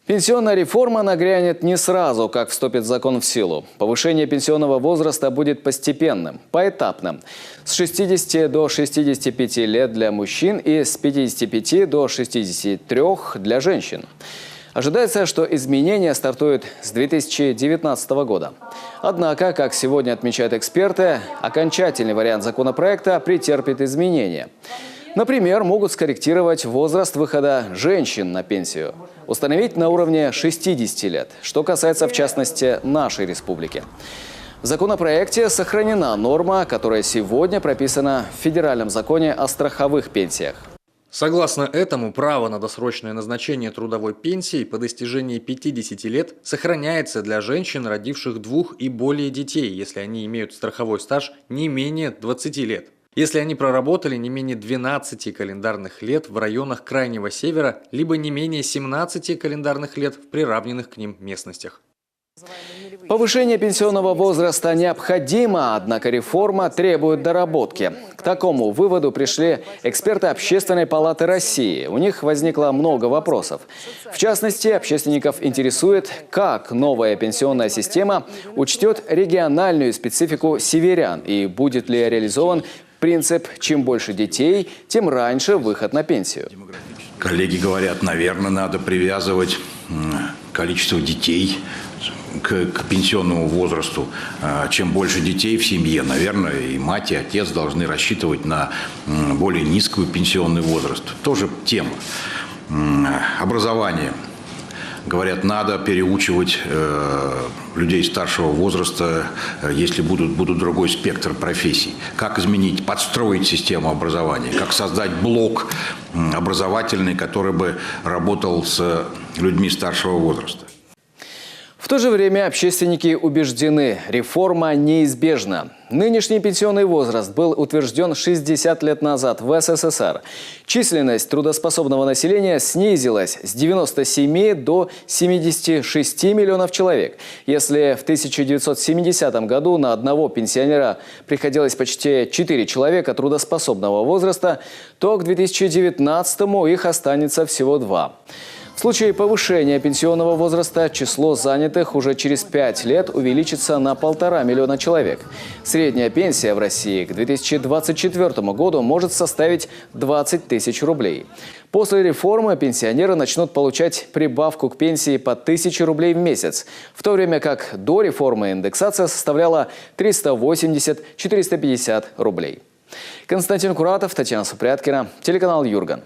Пенсионная реформа нагрянет не сразу, как вступит закон в силу. Повышение пенсионного возраста будет постепенным, поэтапным. С 60 до 65 лет для мужчин и с 55 до 63 для женщин. Ожидается, что изменения стартуют с 2019 года. Однако, как сегодня отмечают эксперты, окончательный вариант законопроекта претерпит изменения. Например, могут скорректировать возраст выхода женщин на пенсию. Установить на уровне 60 лет, что касается, в частности, нашей республики. В законопроекте сохранена норма, которая сегодня прописана в Федеральном законе о страховых пенсиях. Согласно этому, право на досрочное назначение трудовой пенсии по достижении 50 лет сохраняется для женщин, родивших 2 и более детей, если они имеют страховой стаж не менее 20 лет. Если они проработали не менее 12 календарных лет в районах Крайнего Севера, либо не менее 17 календарных лет в приравненных к ним местностях. Повышение пенсионного возраста необходимо, однако реформа требует доработки. К такому выводу пришли эксперты Общественной палаты России. У них возникло много вопросов. В частности, общественников интересует, как новая пенсионная система учтет региональную специфику северян и будет ли реализован принцип «чем больше детей, тем раньше выход на пенсию». Коллеги говорят, наверное, надо привязывать количество детей к пенсионному возрасту. Чем больше детей в семье, наверное, и мать, и отец должны рассчитывать на более низкий пенсионный возраст. Тоже тема. Образование. Говорят, надо переучивать людей старшего возраста, если будут другой спектр профессий. Как изменить, подстроить систему образования, как создать блок образовательный, который бы работал с людьми старшего возраста. В то же время общественники убеждены, реформа неизбежна. Нынешний пенсионный возраст был утвержден 60 лет назад в СССР. Численность трудоспособного населения снизилась с 97 до 76 миллионов человек. Если в 1970 году на одного пенсионера приходилось почти 4 человека трудоспособного возраста, то к 2019 их останется всего 2. В случае повышения пенсионного возраста число занятых уже через 5 лет увеличится на 1,5 миллиона человек. Средняя пенсия в России к 2024 году может составить 20 тысяч рублей. После реформы пенсионеры начнут получать прибавку к пенсии по 1000 рублей в месяц, в то время как до реформы индексация составляла 380-450 рублей. Константин Куратов, Татьяна Супряткина, телеканал Юрган.